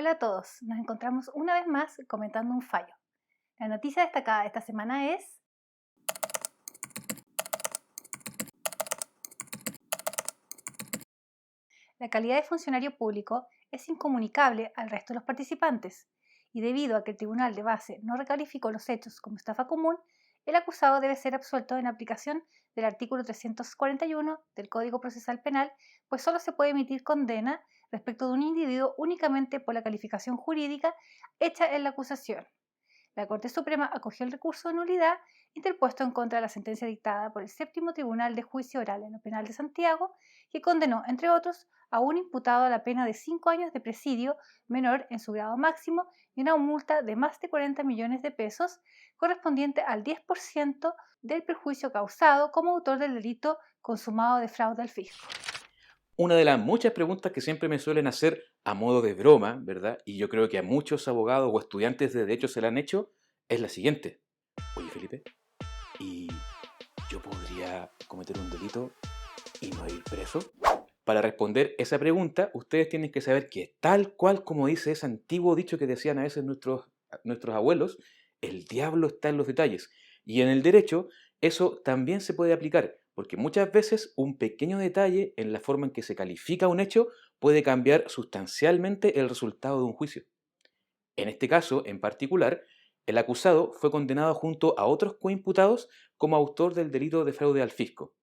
Hola a todos, nos encontramos una vez más comentando un fallo. La noticia destacada de esta semana es: la calidad de funcionario público es incomunicable al resto de los participantes, y debido a que el tribunal de base no recalificó los hechos como estafa común, el acusado debe ser absuelto en aplicación del artículo 341 del Código Procesal Penal, pues solo se puede emitir condena respecto de un individuo únicamente por la calificación jurídica hecha en la acusación. La Corte Suprema acogió el recurso de nulidad interpuesto en contra de la sentencia dictada por el Séptimo Tribunal de Juicio Oral en lo Penal de Santiago, que condenó, entre otros, a un imputado a la pena de 5 años de presidio menor en su grado máximo y una multa de más de 40 millones de pesos, correspondiente al 10% del perjuicio causado como autor del delito consumado de fraude al fisco. Una de las muchas preguntas que siempre me suelen hacer a modo de broma, ¿verdad? Y yo creo que a muchos abogados o estudiantes de derecho se la han hecho, es la siguiente. Oye, Felipe, ¿y yo podría cometer un delito y no ir preso? Para responder esa pregunta, ustedes tienen que saber que tal cual como dice ese antiguo dicho que decían a veces nuestros abuelos, el diablo está en los detalles. Y en el derecho eso también se puede aplicar, porque muchas veces un pequeño detalle en la forma en que se califica un hecho puede cambiar sustancialmente el resultado de un juicio. En este caso, en particular, el acusado fue condenado junto a otros coimputados como autor del delito de fraude al fisco.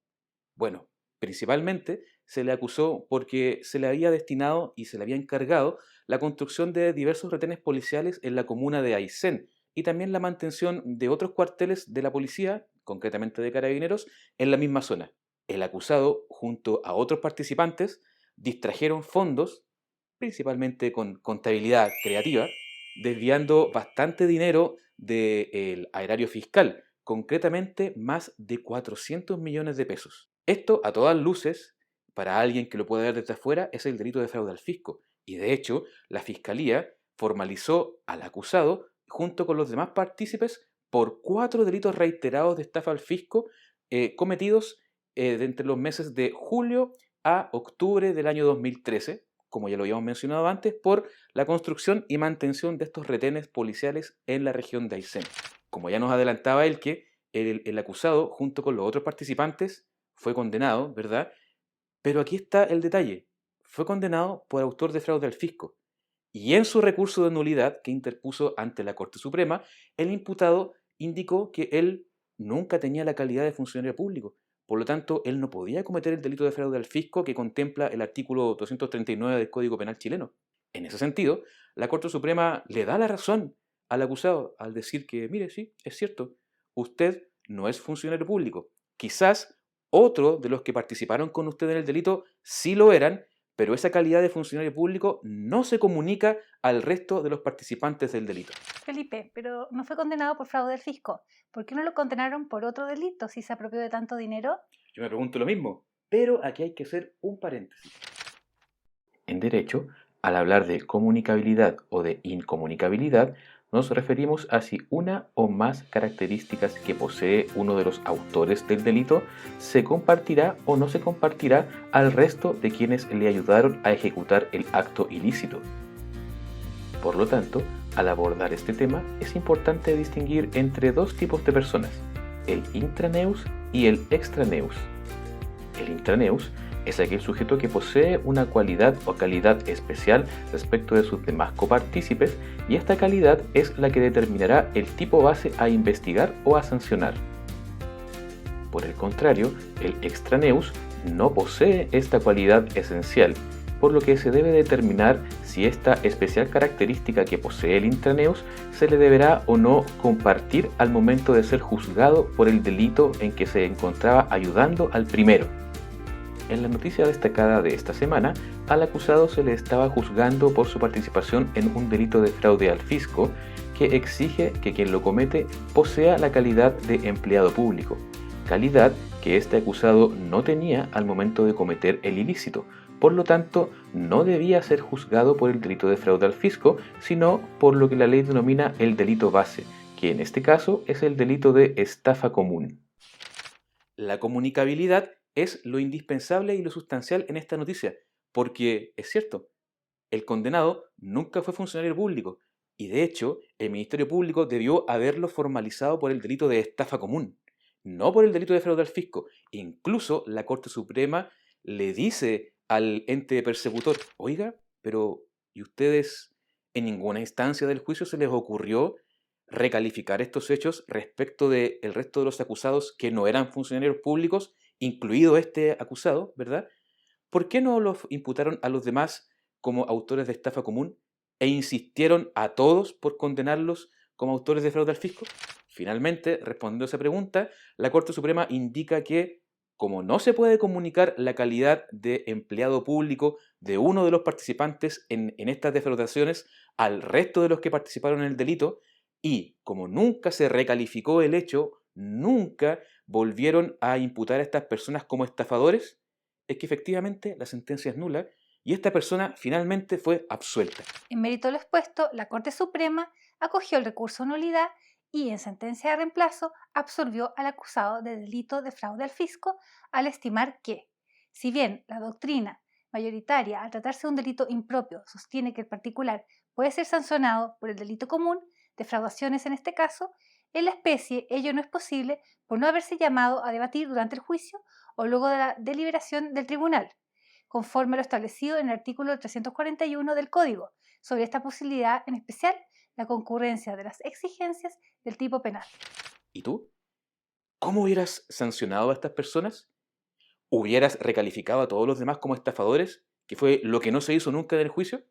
Bueno, principalmente se le acusó porque se le había destinado y se le había encargado la construcción de diversos retenes policiales en la comuna de Aysén y también la mantención de otros cuarteles de la policía, concretamente de carabineros, en la misma zona. El acusado, junto a otros participantes, distrajeron fondos, principalmente con contabilidad creativa, desviando bastante dinero del erario fiscal, concretamente más de 400 millones de pesos. Esto, a todas luces, para alguien que lo puede ver desde afuera, es el delito de fraude al fisco. Y de hecho, la Fiscalía formalizó al acusado junto con los demás partícipes por 4 delitos reiterados de estafa al fisco cometidos de entre los meses de julio a octubre del año 2013, como ya lo habíamos mencionado antes, por la construcción y mantención de estos retenes policiales en la región de Aysén. Como ya nos adelantaba el acusado, junto con los otros participantes, fue condenado, ¿verdad? Pero aquí está el detalle. Fue condenado por autor de fraude al fisco. Y en su recurso de nulidad que interpuso ante la Corte Suprema, el imputado indicó que él nunca tenía la calidad de funcionario público. Por lo tanto, él no podía cometer el delito de fraude al fisco que contempla el artículo 239 del Código Penal chileno. En ese sentido, la Corte Suprema le da la razón al acusado al decir que, mire, sí, es cierto, usted no es funcionario público. Quizás otro de los que participaron con usted en el delito sí lo eran, pero esa calidad de funcionario público no se comunica al resto de los participantes del delito. Felipe, pero no fue condenado por fraude al fisco. ¿Por qué no lo condenaron por otro delito si se apropió de tanto dinero? Yo me pregunto lo mismo, pero aquí hay que hacer un paréntesis. En derecho, al hablar de comunicabilidad o de incomunicabilidad, nos referimos a si una o más características que posee uno de los autores del delito se compartirá o no se compartirá al resto de quienes le ayudaron a ejecutar el acto ilícito. Por lo tanto, al abordar este tema es importante distinguir entre dos tipos de personas, el intraneus y el extraneus. El intraneus es aquel sujeto que posee una cualidad o calidad especial respecto de sus demás copartícipes y esta calidad es la que determinará el tipo base a investigar o a sancionar. Por el contrario, el extraneus no posee esta cualidad esencial, por lo que se debe determinar si esta especial característica que posee el intraneus se le deberá o no compartir al momento de ser juzgado por el delito en que se encontraba ayudando al primero. En la noticia destacada de esta semana, al acusado se le estaba juzgando por su participación en un delito de fraude al fisco que exige que quien lo comete posea la calidad de empleado público, calidad que este acusado no tenía al momento de cometer el ilícito. Por lo tanto, no debía ser juzgado por el delito de fraude al fisco, sino por lo que la ley denomina el delito base, que en este caso es el delito de estafa común. La comunicabilidad es lo indispensable y lo sustancial en esta noticia, porque es cierto, el condenado nunca fue funcionario público y de hecho el Ministerio Público debió haberlo formalizado por el delito de estafa común, no por el delito de fraude al fisco. Incluso la Corte Suprema le dice al ente persecutor, oiga, pero ¿y ustedes en ninguna instancia del juicio se les ocurrió recalificar estos hechos respecto del resto de los acusados que no eran funcionarios públicos, incluido este acusado, ¿verdad? ¿Por qué no los imputaron a los demás como autores de estafa común e insistieron a todos por condenarlos como autores de fraude al fisco? Finalmente, respondiendo a esa pregunta, la Corte Suprema indica que, como no se puede comunicar la calidad de empleado público de uno de los participantes en estas defraudaciones al resto de los que participaron en el delito, y como nunca se recalificó el hecho, nunca volvieron a imputar a estas personas como estafadores, es que efectivamente la sentencia es nula y esta persona finalmente fue absuelta. En mérito de lo expuesto, la Corte Suprema acogió el recurso de nulidad y, en sentencia de reemplazo, absolvió al acusado de delito de fraude al fisco al estimar que, si bien la doctrina mayoritaria, al tratarse de un delito impropio, sostiene que el particular puede ser sancionado por el delito común, defraudaciones en este caso, en la especie ello no es posible por no haberse llamado a debatir durante el juicio o luego de la deliberación del tribunal, conforme a lo establecido en el artículo 341 del Código. Sobre esta posibilidad, en especial, la concurrencia de las exigencias del tipo penal. ¿Y tú? ¿Cómo hubieras sancionado a estas personas? ¿Hubieras recalificado a todos los demás como estafadores, que fue lo que no se hizo nunca en el juicio?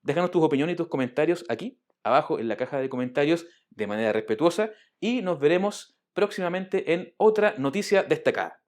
Déjanos tus opiniones y tus comentarios aquí, abajo en la caja de comentarios, de manera respetuosa, y nos veremos próximamente en otra noticia destacada.